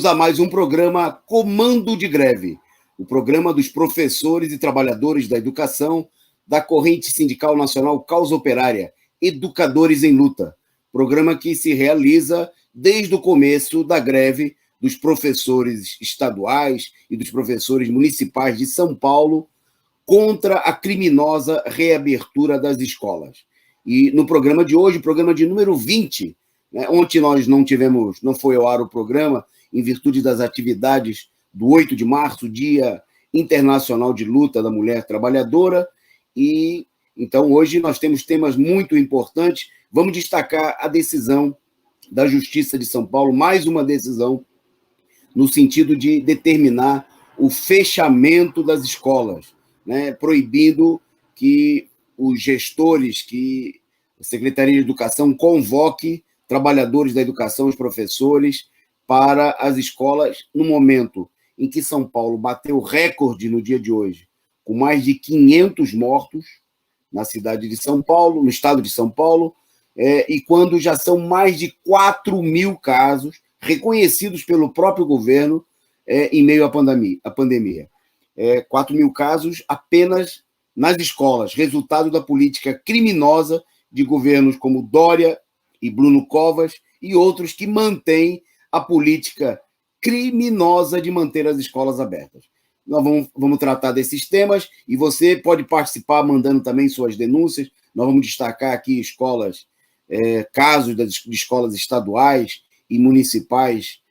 Bem-vindos a mais um programa Comando de Greve, o programa dos professores e trabalhadores da educação da Corrente Sindical Nacional Causa Operária, Educadores em Luta, programa que se realiza desde o começo da greve dos professores estaduais e dos professores municipais de São Paulo contra a criminosa reabertura das escolas. E no programa de hoje, programa de número 20, né, ontem nós não foi ao ar o programa, em virtude das atividades do 8 de março, Dia Internacional de Luta da Mulher Trabalhadora, e então hoje nós temos temas muito importantes. Vamos destacar a decisão da Justiça de São Paulo, mais uma decisão no sentido de determinar o fechamento das escolas, né, proibindo que os gestores, que a Secretaria de Educação convoque trabalhadores da educação, os professores, para as escolas, no momento em que São Paulo bateu recorde no dia de hoje, com mais de 500 mortos na cidade de São Paulo, no estado de São Paulo, e quando já são mais de 4.000 casos reconhecidos pelo próprio governo em meio à pandemia. 4.000 casos apenas nas escolas, resultado da política criminosa de governos como Dória e Bruno Covas e outros que mantêm a política criminosa de manter as escolas abertas. Nós vamos tratar desses temas e você pode participar mandando também suas denúncias. Nós vamos destacar aqui escolas, casos de escolas estaduais e municipais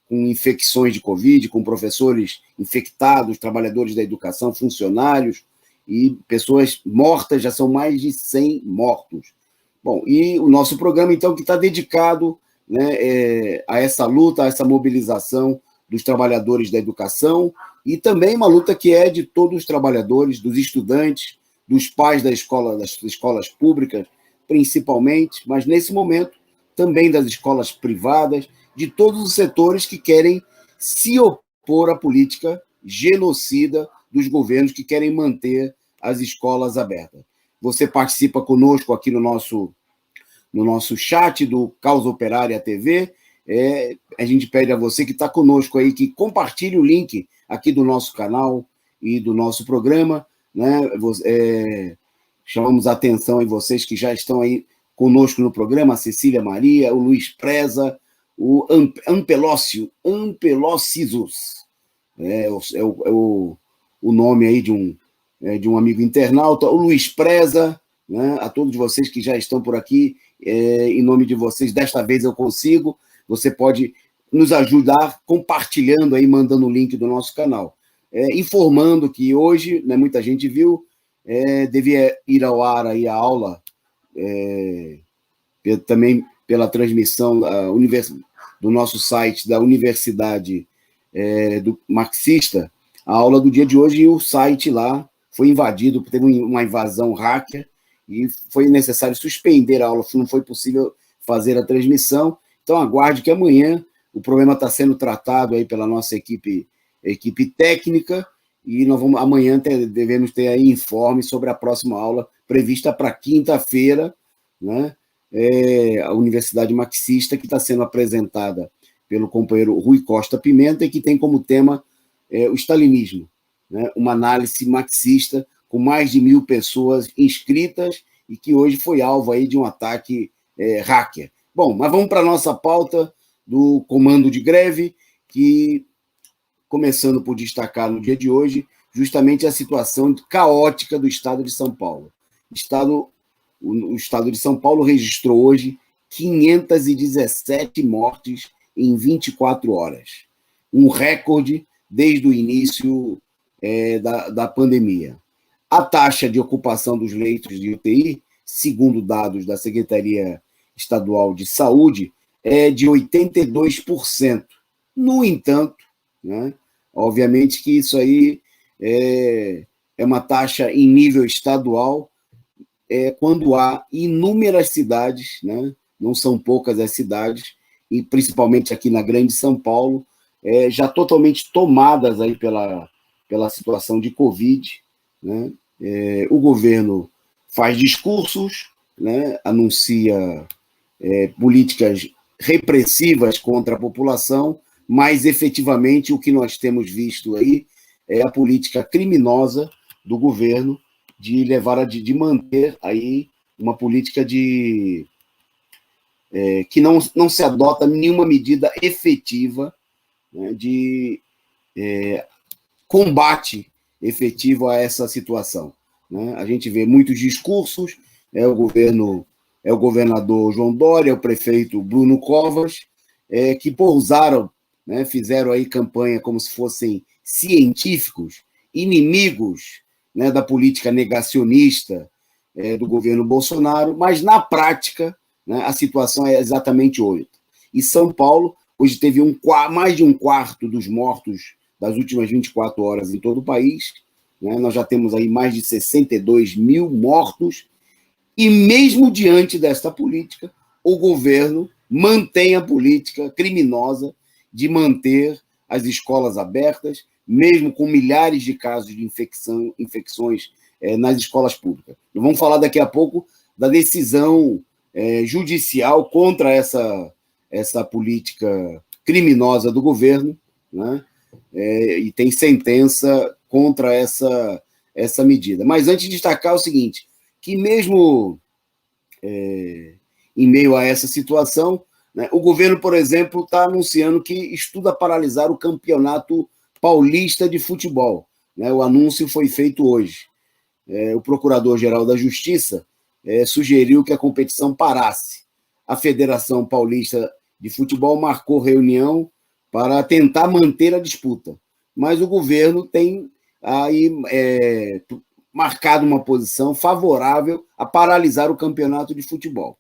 com infecções de Covid, com professores infectados, trabalhadores da educação, funcionários e pessoas mortas, já são mais de 100 mortos. Bom, e o nosso programa, então, que está dedicado, né, a essa luta, a essa mobilização dos trabalhadores da educação e também uma luta que é de todos os trabalhadores, dos estudantes, dos pais das escolas públicas, principalmente, mas nesse momento também das escolas privadas, de todos os setores que querem se opor à política genocida dos governos que querem manter as escolas abertas. Você participa conosco aqui no nosso chat do Causa Operária TV. A gente pede a você que está conosco aí que compartilhe o link aqui do nosso canal e do nosso programa, né? Chamamos a atenção em vocês que já estão aí conosco no programa, a Cecília Maria, o Luiz Preza, o Ampelócios, o nome aí de um amigo internauta, o Luiz Preza, né? A todos vocês que já estão por aqui, em nome de vocês, desta vez eu consigo, você pode nos ajudar compartilhando aí, mandando o link do nosso canal. Informando que hoje, né, muita gente viu, devia ir ao ar aí a aula, também pela transmissão do nosso site da Universidade do Marxista, a aula do dia de hoje, e o site lá foi invadido, teve uma invasão hacker, e foi necessário suspender a aula, não foi possível fazer a transmissão. Então, aguarde que amanhã o problema está sendo tratado aí pela nossa equipe técnica, e amanhã devemos ter aí informe sobre a próxima aula, prevista para quinta-feira, né? A Universidade Marxista, que está sendo apresentada pelo companheiro Rui Costa Pimenta, e que tem como tema o stalinismo, né? Uma análise marxista com mais de 1.000 pessoas inscritas e que hoje foi alvo aí de um ataque hacker. Bom, mas vamos para a nossa pauta do Comando de Greve, que, começando por destacar no dia de hoje, justamente a situação caótica do Estado de São Paulo. O Estado de São Paulo registrou hoje 517 mortes em 24 horas, um recorde desde o início da pandemia. A taxa de ocupação dos leitos de UTI, segundo dados da Secretaria Estadual de Saúde, é de 82%. No entanto, né, obviamente que isso aí é uma taxa em nível estadual, quando há inúmeras cidades, né, não são poucas as cidades, e principalmente aqui na Grande São Paulo, já totalmente tomadas aí pela situação de Covid, né? O governo faz discursos, né, anuncia políticas repressivas contra a população, mas efetivamente o que nós temos visto aí é a política criminosa do governo de levar de manter aí uma política que não se adota nenhuma medida efetiva, né, de combate efetivo a essa situação, né? A gente vê muitos discursos, é o governador João Dória, o prefeito Bruno Covas, que pousaram, né, fizeram aí campanha como se fossem científicos, inimigos, né, da política negacionista do governo Bolsonaro, mas na prática, né, a situação é exatamente outra. E São Paulo hoje teve mais de um quarto dos mortos das últimas 24 horas em todo o país, né? Nós já temos aí mais de 62 mil mortos, e mesmo diante desta política, o governo mantém a política criminosa de manter as escolas abertas, mesmo com milhares de casos de infecções nas escolas públicas. Nós vamos falar daqui a pouco da decisão judicial contra essa política criminosa do governo, né? E tem sentença contra essa medida. Mas antes de destacar o seguinte, que mesmo em meio a essa situação, né, o governo, por exemplo, está anunciando que estuda paralisar o Campeonato Paulista de Futebol, né? O anúncio foi feito hoje. O Procurador-Geral da Justiça sugeriu que a competição parasse. A Federação Paulista de Futebol marcou reunião para tentar manter a disputa, mas o governo tem aí marcado uma posição favorável a paralisar o campeonato de futebol.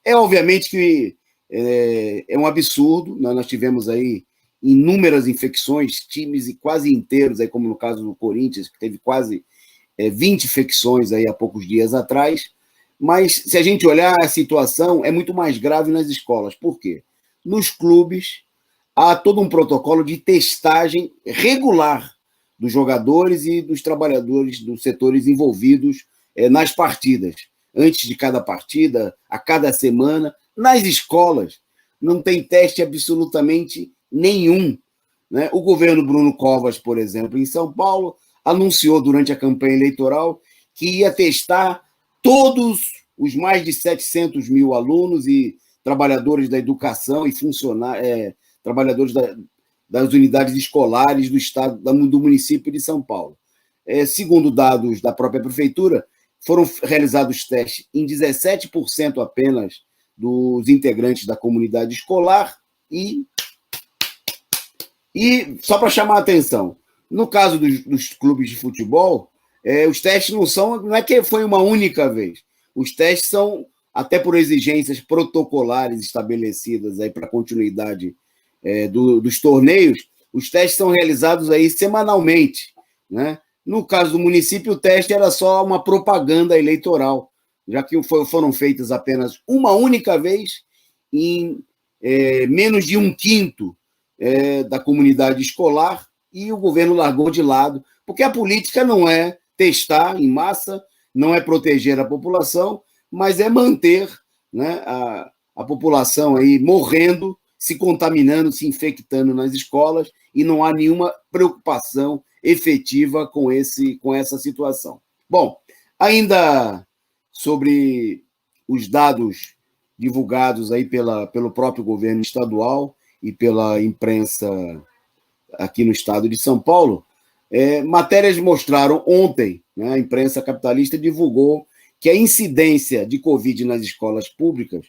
Obviamente que é um absurdo, nós tivemos aí inúmeras infecções, times quase inteiros, aí, como no caso do Corinthians, que teve quase 20 infecções aí há poucos dias atrás, mas se a gente olhar a situação, é muito mais grave nas escolas. Por quê? Nos clubes, há todo um protocolo de testagem regular dos jogadores e dos trabalhadores dos setores envolvidos nas partidas. Antes de cada partida, a cada semana. Nas escolas, não tem teste absolutamente nenhum, né? O governo Bruno Covas, por exemplo, em São Paulo, anunciou durante a campanha eleitoral que ia testar todos os mais de 700 mil alunos e trabalhadores da educação e trabalhadores das unidades escolares do estado, do município de São Paulo. Segundo dados da própria prefeitura, foram realizados testes em 17% apenas dos integrantes da comunidade escolar e só para chamar a atenção, no caso dos clubes de futebol, os testes não é que foi uma única vez, os testes são, até por exigências protocolares estabelecidas aí para a continuidade dos torneios, os testes são realizados aí semanalmente, né? No caso do município, o teste era só uma propaganda eleitoral, já que foram feitas apenas uma única vez em menos de um quinto da comunidade escolar, e o governo largou de lado, porque a política não é testar em massa, não é proteger a população, mas é manter, né, a população aí morrendo, se contaminando, se infectando nas escolas, e não há nenhuma preocupação efetiva com essa situação. Bom, ainda sobre os dados divulgados aí pelo próprio governo estadual e pela imprensa aqui no estado de São Paulo, matérias mostraram ontem, né, a imprensa capitalista divulgou que a incidência de Covid nas escolas públicas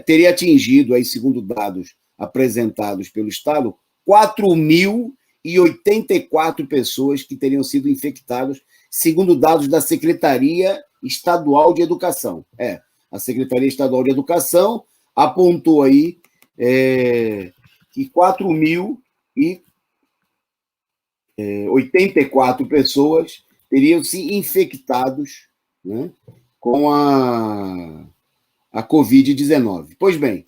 teria atingido, aí, segundo dados apresentados pelo Estado, 4.084 pessoas que teriam sido infectadas, segundo dados da Secretaria Estadual de Educação. A Secretaria Estadual de Educação apontou aí que 4.084 pessoas teriam se infectados, né, com a Covid-19. Pois bem,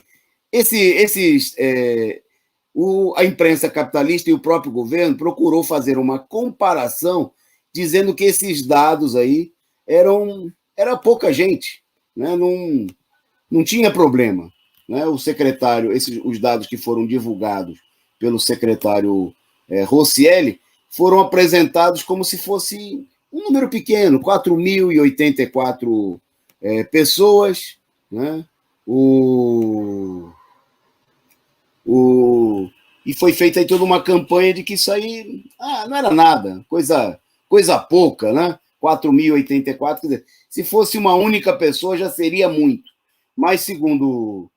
a imprensa capitalista e o próprio governo procurou fazer uma comparação, dizendo que esses dados aí era pouca gente, né? Não tinha problema, né? O secretário, os dados que foram divulgados pelo secretário Roscielli, foram apresentados como se fosse um número pequeno, 4.084 pessoas, né? E foi feita aí toda uma campanha de que isso aí não era nada, coisa pouca, né? 4.084, quer dizer, se fosse uma única pessoa já seria muito. Mas, segundo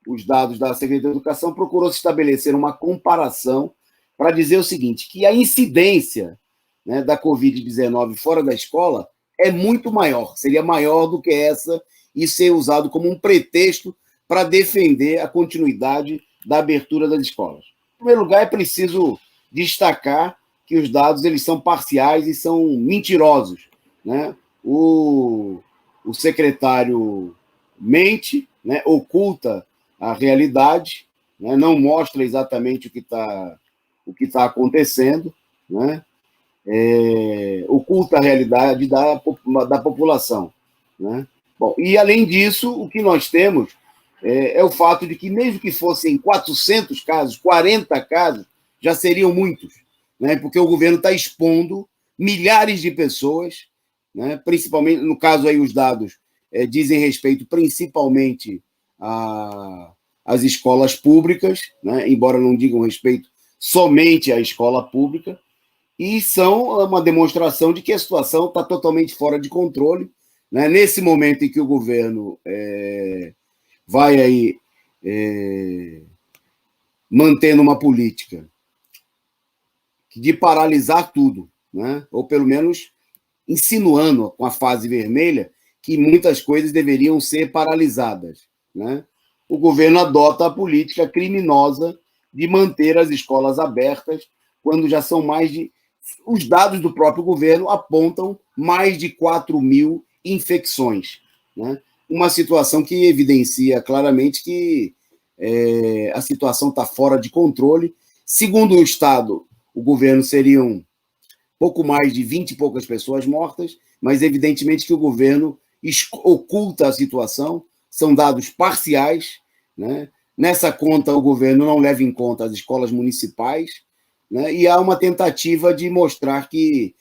os dados da Secretaria da Educação, procurou-se estabelecer uma comparação para dizer o seguinte, que a incidência, né, da Covid-19 fora da escola é muito maior, seria maior do que essa, e ser usado como um pretexto para defender a continuidade da abertura das escolas. Em primeiro lugar, é preciso destacar que os dados eles são parciais e são mentirosos, né? O secretário mente, né, oculta a realidade, né, não mostra exatamente o que tá acontecendo, né? Oculta a realidade da população, né? Bom, e além disso, o que nós temos é o fato de que, mesmo que fossem 400 casos, 40 casos, já seriam muitos, né? Porque o governo está expondo milhares de pessoas, né? Principalmente, no caso aí, os dados dizem respeito principalmente às escolas públicas, né? Embora não digam respeito somente à escola pública, e são uma demonstração de que a situação está totalmente fora de controle, né? Nesse momento em que o governo vai aí mantendo uma política de paralisar tudo, né? Ou pelo menos insinuando com a fase vermelha que muitas coisas deveriam ser paralisadas, né? O governo adota a política criminosa de manter as escolas abertas quando já são mais de... Os dados do próprio governo apontam mais de 4.000 infecções, né? Uma situação que evidencia claramente que a situação está fora de controle. Segundo o Estado, o governo seriam pouco mais de 20 e poucas pessoas mortas, mas evidentemente que o governo oculta a situação, são dados parciais, né? Nessa conta, o governo não leva em conta as escolas municipais, né? E há uma tentativa de mostrar que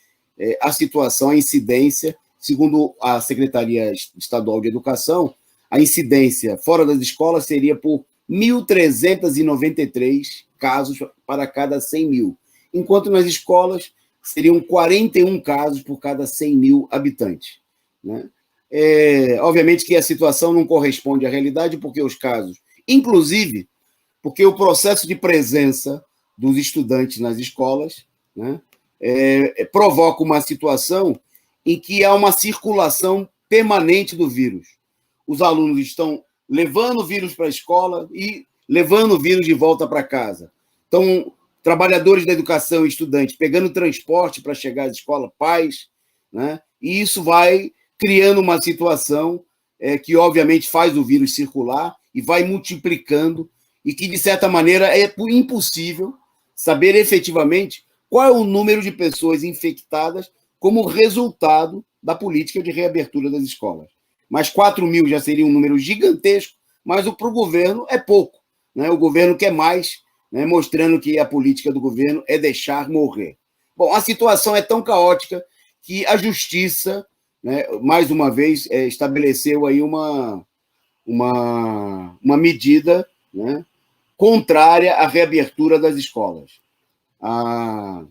a situação, a incidência, segundo a Secretaria Estadual de Educação, a incidência fora das escolas seria por 1.393 casos para cada 100 mil, enquanto nas escolas seriam 41 casos por cada 100 mil habitantes, né? Obviamente que a situação não corresponde à realidade, porque os casos, inclusive porque o processo de presença dos estudantes nas escolas, né, provoca uma situação em que há uma circulação permanente do vírus. Os alunos estão levando o vírus para a escola e levando o vírus de volta para casa. Então, trabalhadores da educação e estudantes pegando transporte para chegar à escola, pais, né? E isso vai criando uma situação que, obviamente, faz o vírus circular e vai multiplicando e que, de certa maneira, é impossível saber efetivamente qual é o número de pessoas infectadas como resultado da política de reabertura das escolas. Mas 4.000 já seria um número gigantesco, mas para o governo é pouco, né? O governo quer mais, né? Mostrando que a política do governo é deixar morrer. Bom, a situação é tão caótica que a Justiça, né, mais uma vez, estabeleceu aí uma medida, né, contrária à reabertura das escolas. A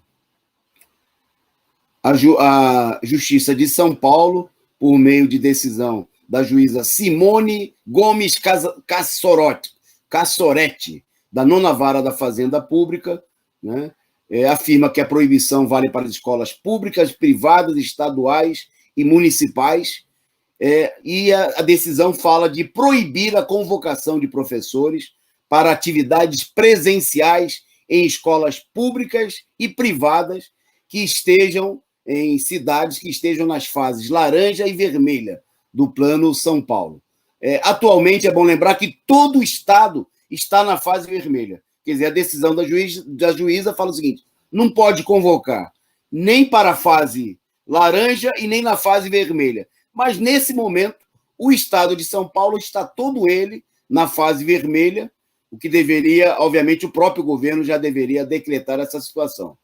Justiça de São Paulo, por meio de decisão da juíza Simone Gomes Cassoretti, da 9ª Vara da Fazenda Pública, né, afirma que a proibição vale para as escolas públicas, privadas, estaduais e municipais, e a decisão fala de proibir a convocação de professores para atividades presenciais em escolas públicas e privadas que estejam em cidades que estejam nas fases laranja e vermelha do Plano São Paulo. Atualmente, é bom lembrar que todo o Estado está na fase vermelha. Quer dizer, a decisão da juíza fala o seguinte: não pode convocar nem para a fase laranja e nem na fase vermelha. Mas, nesse momento, o Estado de São Paulo está todo ele na fase vermelha, o que deveria, obviamente, o próprio governo já deveria decretar essa situação.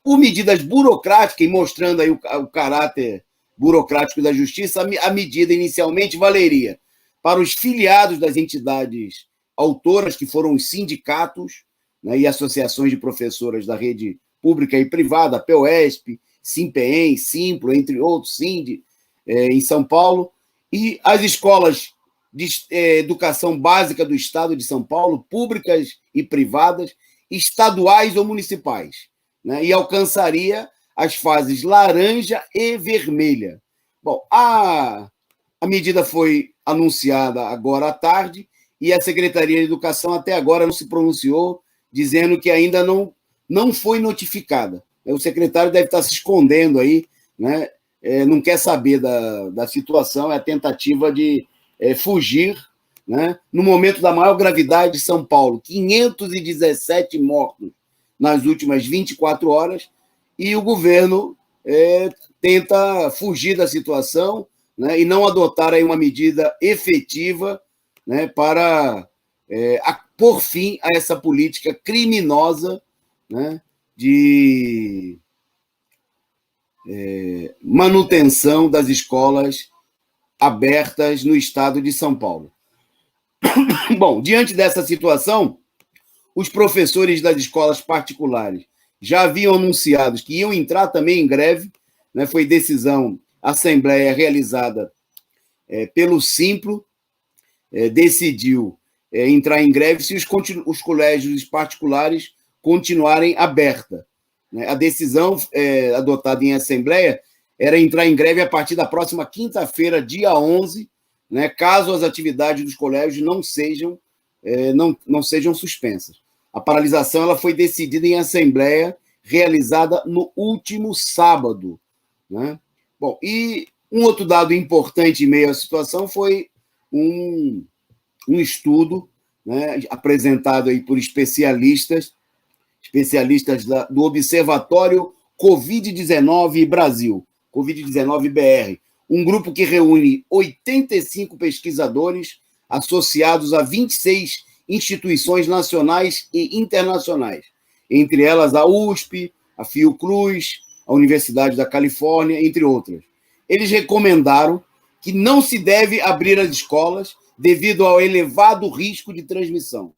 Por medidas burocráticas, e mostrando aí o caráter burocrático da justiça, a medida inicialmente valeria para os filiados das entidades autoras, que foram os sindicatos, né, e associações de professoras da rede pública e privada, a POESP, SIMPEEM, Simplo, entre outros, SIND, em São Paulo, e as escolas de educação básica do Estado de São Paulo, públicas e privadas, estaduais ou municipais, né, e alcançaria as fases laranja e vermelha. Bom, a medida foi anunciada agora à tarde e a Secretaria de Educação até agora não se pronunciou, dizendo que ainda não foi notificada. O secretário deve estar se escondendo aí, né? Não quer saber da situação, é a tentativa de fugir, né? No momento da maior gravidade de São Paulo, 517 mortos nas últimas 24 horas, e o governo tenta fugir da situação, né, e não adotar aí uma medida efetiva, né, para pôr fim a essa política criminosa, né, de manutenção das escolas abertas no estado de São Paulo. Bom, diante dessa situação, os professores das escolas particulares já haviam anunciado que iam entrar também em greve, né, foi decisão, assembleia realizada pelo Simplo, decidiu entrar em greve se os colégios particulares continuarem abertos. Né? A decisão adotada em assembleia era entrar em greve a partir da próxima quinta-feira, dia 11, né, caso as atividades dos colégios não sejam suspensas. A paralisação ela foi decidida em assembleia realizada no último sábado, né? Bom, e um outro dado importante em meio à situação foi um estudo, né, apresentado aí por especialistas do Observatório Covid-19 Brasil, Covid-19 BR, um grupo que reúne 85 pesquisadores associados a 26 instituições nacionais e internacionais, entre elas a USP, a Fiocruz, a Universidade da Califórnia, entre outras. Eles recomendaram que não se deve abrir as escolas devido ao elevado risco de transmissão.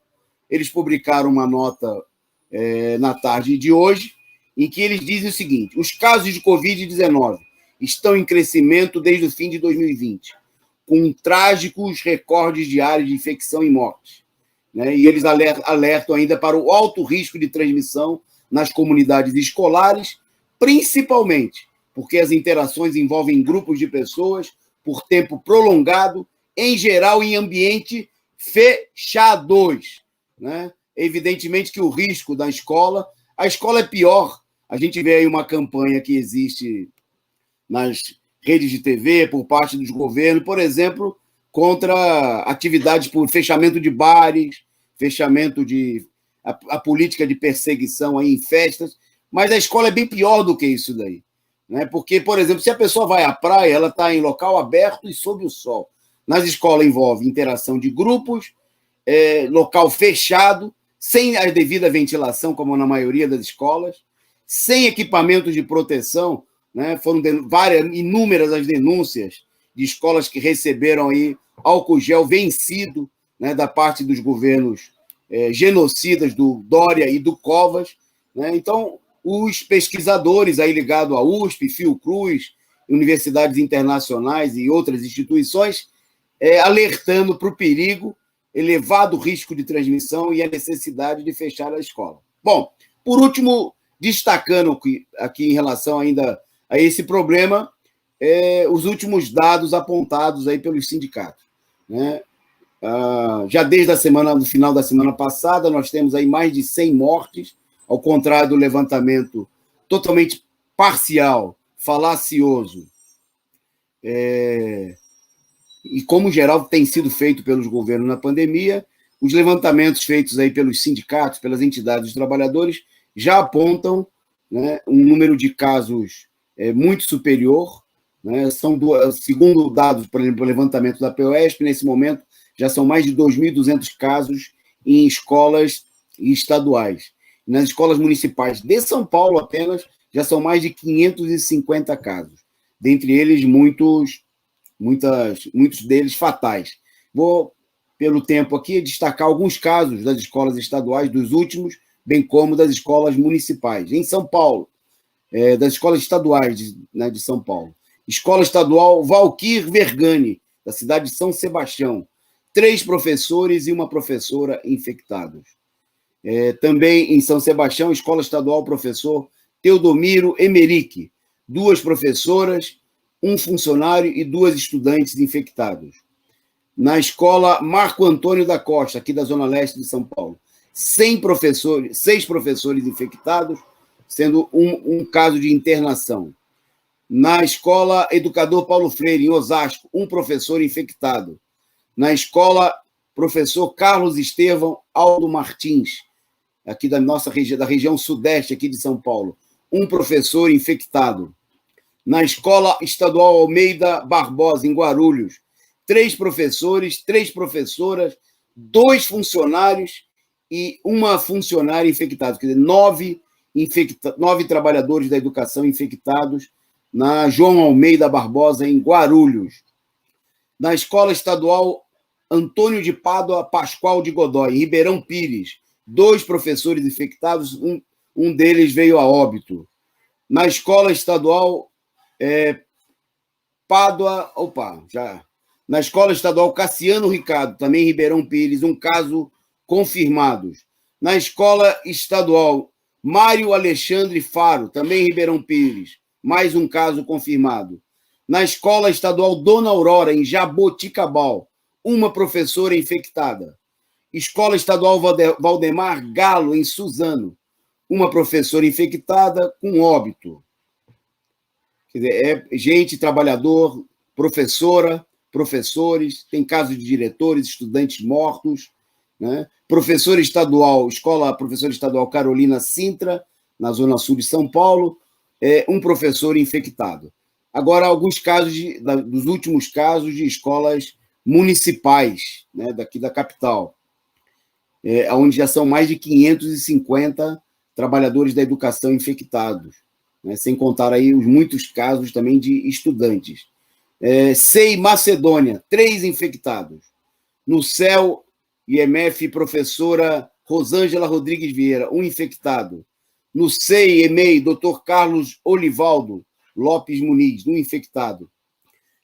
Eles publicaram uma nota na tarde de hoje, em que eles dizem o seguinte: os casos de Covid-19 estão em crescimento desde o fim de 2020, com trágicos recordes diários de infecção e mortes. Né? E eles alertam ainda para o alto risco de transmissão nas comunidades escolares, principalmente porque as interações envolvem grupos de pessoas por tempo prolongado, em geral em ambiente fechados. Né? Evidentemente que o risco da escola, a escola é pior. A gente vê aí uma campanha que existe nas redes de TV por parte dos governos, por exemplo, contra atividades por fechamento de bares, fechamento de a política de perseguição aí em festas, mas a escola é bem pior do que isso daí, né? Porque, por exemplo, se a pessoa vai à praia, ela está em local aberto e sob o sol. Nas escolas envolve interação de grupos, local fechado, sem a devida ventilação, como na maioria das escolas, sem equipamentos de proteção, né? Foram inúmeras as denúncias de escolas que receberam aí álcool gel vencido, né, da parte dos governos genocidas do Dória e do Covas. Né? Então, os pesquisadores aí ligados à USP, Fiocruz, universidades internacionais e outras instituições, alertando para o perigo, elevado risco de transmissão e a necessidade de fechar a escola. Bom, por último, destacando aqui em relação ainda a esse problema, os últimos dados apontados aí pelos sindicatos. Né? Já desde no final da semana passada, nós temos aí mais de 100 mortes, ao contrário do levantamento totalmente parcial, falacioso, e como geral tem sido feito pelos governos na pandemia, os levantamentos feitos aí pelos sindicatos, pelas entidades dos trabalhadores, já apontam, né, um número de casos muito superior. Né? Segundo dados, por exemplo, o levantamento da POESP, nesse momento, já são mais de 2.200 casos em escolas estaduais. Nas escolas municipais de São Paulo apenas, já são mais de 550 casos. Dentre eles, muitos deles fatais. Vou, pelo tempo aqui, destacar alguns casos das escolas estaduais, dos últimos, bem como das escolas municipais. Em São Paulo, das escolas estaduais de São Paulo. Escola Estadual Valquir Vergani, da cidade de São Sebastião. 3 professores e uma professora infectados. Também em São Sebastião, Escola Estadual Professor Teodomiro Emerick. 2 professoras, 1 funcionário e 2 estudantes infectados. Na Escola Marco Antônio da Costa, aqui da Zona Leste de São Paulo. 6 professores infectados, sendo um caso de internação. Na Escola Educador Paulo Freire, em Osasco, 1 professor infectado. Na Escola Professor Carlos Estevão Aldo Martins, aqui da nossa região, da região sudeste aqui de São Paulo, 1 professor infectado. Na Escola Estadual Almeida Barbosa, em Guarulhos, 3 professores, 3 professoras, 2 funcionários e 1 funcionária infectada. Quer dizer, 9 trabalhadores da educação infectados na João Almeida Barbosa, em Guarulhos. Na Escola Estadual Antônio de Pádua Pascoal de Godoy, em Ribeirão Pires, 2 professores infectados, um deles veio a óbito. Na Escola Estadual na Escola Estadual Cassiano Ricardo, também em Ribeirão Pires, 1 caso confirmado. Na Escola Estadual Mário Alexandre Faro, também em Ribeirão Pires, mais 1 caso confirmado. Na Escola Estadual Dona Aurora, em Jaboticabal, 1 professora infectada. Escola Estadual Valdemar Galo, em Suzano, 1 professora infectada com óbito. Quer dizer, gente, trabalhador, professora, professores, tem casos de diretores, estudantes mortos, né? Professora estadual, Escola Professora Estadual Carolina Sintra, na Zona Sul de São Paulo, 1 professor infectado. Agora, alguns casos dos últimos casos de escolas municipais, né, daqui da capital, onde já são mais de 550 trabalhadores da educação infectados, né, sem contar aí os muitos casos também de estudantes. SEI Macedônia, 3 infectados. No CEL IMF, professora Rosângela Rodrigues Vieira, 1 infectado. No SEI EMEI, Dr. Carlos Olivaldo Lopes Muniz, 1 infectado.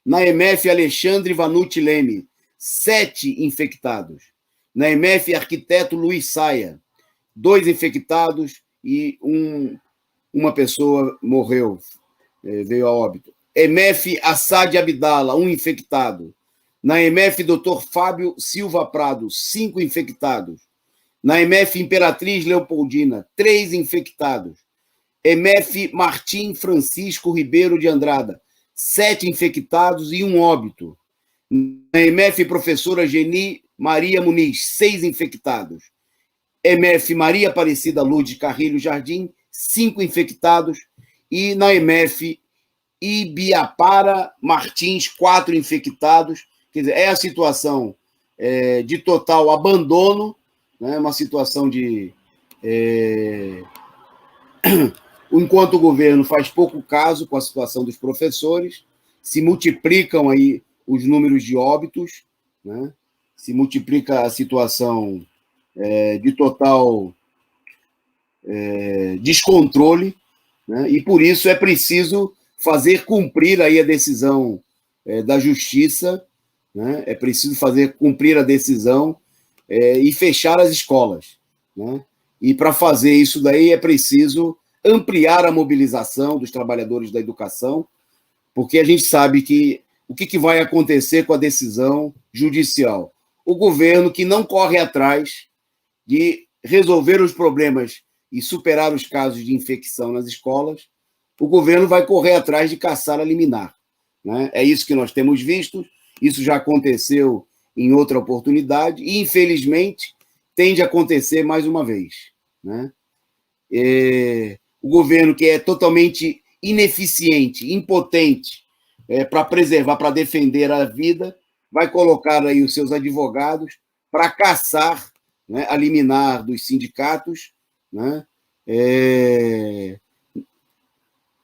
Na EMF, Alexandre Vanucci Leme, 7 infectados. Na EMF, arquiteto Luiz Saia, 2 infectados e uma pessoa morreu, veio a óbito. EMF Assad Abdala, 1 infectado. Na EMF, Dr. Fábio Silva Prado, 5 infectados. Na EMF Imperatriz Leopoldina, 3 infectados. EMF Martim Francisco Ribeiro de Andrada, 7 infectados e 1 óbito. Na EMF Professora Geni Maria Muniz, 6 infectados. EMF Maria Aparecida Lourdes Carrilho Jardim, 5 infectados. E na EMF Ibiapara Martins, 4 infectados. Quer dizer, é a situação de total abandono, né? Uma situação de... enquanto o governo faz pouco caso com a situação dos professores, se multiplicam aí os números de óbitos, né? Se multiplica a situação de total descontrole, né? E por isso é preciso fazer cumprir aí a decisão da Justiça, né? É preciso fazer cumprir a decisão e fechar as escolas, né? E para fazer isso daí é preciso ampliar a mobilização dos trabalhadores da educação, porque a gente sabe que o que vai acontecer com a decisão judicial? O governo que não corre atrás de resolver os problemas e superar os casos de infecção nas escolas, o governo vai correr atrás de caçar a liminar, né? É isso que nós temos visto, isso já aconteceu em outra oportunidade e, infelizmente, tende a acontecer mais uma vez, né? O governo que é totalmente ineficiente, impotente para preservar, para defender a vida, vai colocar aí os seus advogados para caçar, né, a liminar dos sindicatos, né,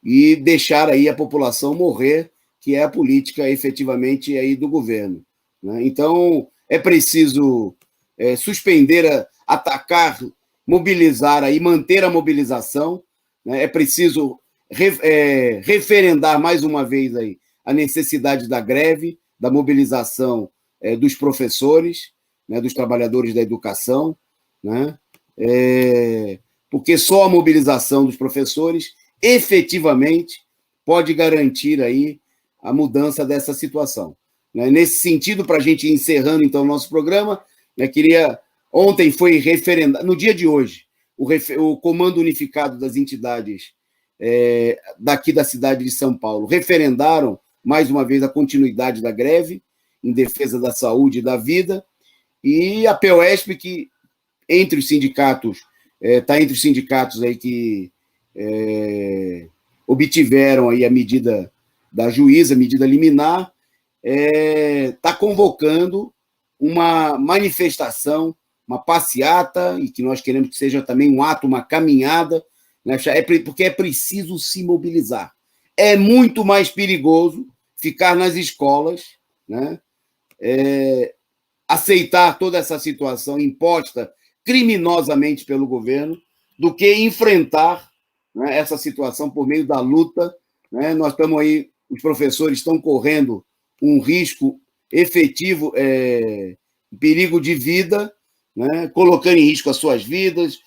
e deixar aí a população morrer, que é a política efetivamente aí do governo, né? Então, é preciso suspender, atacar, mobilizar aí, manter a mobilização, né? É preciso referendar mais uma vez aí a necessidade da greve, da mobilização dos professores, né, dos trabalhadores da educação, né? Porque só a mobilização dos professores efetivamente pode garantir aí a mudança dessa situação. Né? Nesse sentido, para a gente ir encerrando então o nosso programa, né, ontem foi referendado, no dia de hoje, o Comando Unificado das Entidades daqui da cidade de São Paulo referendaram mais uma vez a continuidade da greve em defesa da saúde e da vida, e a POESP, que entre os sindicatos, está entre os sindicatos aí que obtiveram aí a medida da juíza, a medida liminar, está convocando uma manifestação, uma passeata, e que nós queremos que seja também um ato, uma caminhada, né, porque é preciso se mobilizar. É muito mais perigoso ficar nas escolas, né, aceitar toda essa situação imposta criminosamente pelo governo, do que enfrentar, né, essa situação por meio da luta. Né? Nós estamos aí, os professores estão correndo um risco efetivo, perigo de vida, né? Colocando em risco as suas vidas,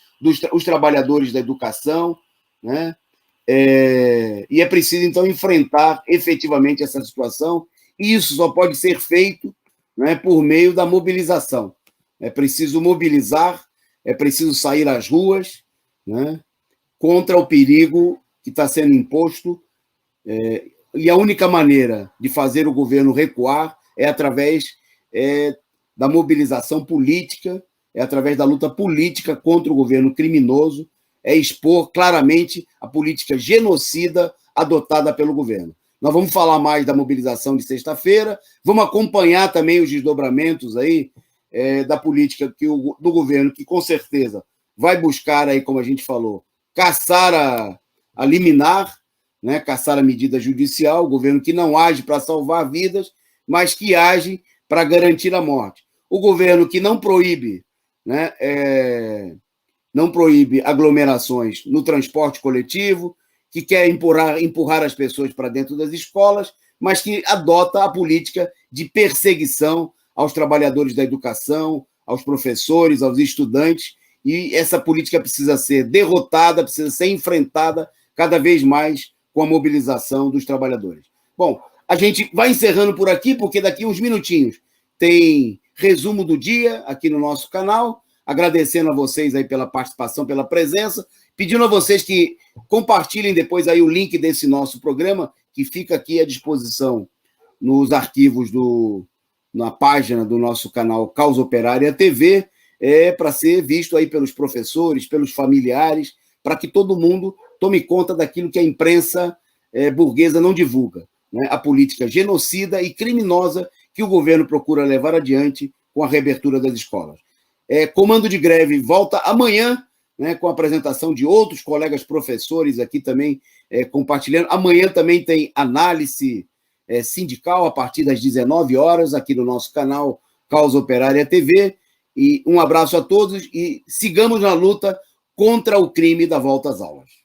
os trabalhadores da educação, né? E é preciso, então, enfrentar efetivamente essa situação, e isso só pode ser feito, né, por meio da mobilização. É preciso mobilizar, é preciso sair às ruas, né, contra o perigo que está sendo imposto, e a única maneira de fazer o governo recuar é através da mobilização política, é através da luta política contra o governo criminoso, é expor claramente a política genocida adotada pelo governo. Nós vamos falar mais da mobilização de sexta-feira, vamos acompanhar também os desdobramentos aí da política do governo, que com certeza vai buscar aí, como a gente falou, caçar a liminar, né, caçar a medida judicial, o governo que não age para salvar vidas, mas que age para garantir a morte. O governo que não proíbe, né, não proíbe aglomerações no transporte coletivo, que quer empurrar as pessoas para dentro das escolas, mas que adota a política de perseguição aos trabalhadores da educação, aos professores, aos estudantes, e essa política precisa ser derrotada, precisa ser enfrentada cada vez mais com a mobilização dos trabalhadores. Bom, a gente vai encerrando por aqui, porque daqui uns minutinhos tem resumo do dia aqui no nosso canal, agradecendo a vocês aí pela participação, pela presença, pedindo a vocês que compartilhem depois aí o link desse nosso programa, que fica aqui à disposição nos arquivos na página do nosso canal Causa Operária TV, para ser visto aí pelos professores, pelos familiares, para que todo mundo tome conta daquilo que a imprensa burguesa não divulga, né? A política genocida e criminosa que o governo procura levar adiante com a reabertura das escolas. Comando de greve volta amanhã, né, com a apresentação de outros colegas professores aqui também compartilhando. Amanhã também tem análise sindical a partir das 19 horas aqui no nosso canal Causa Operária TV. E um abraço a todos e sigamos na luta contra o crime da volta às aulas.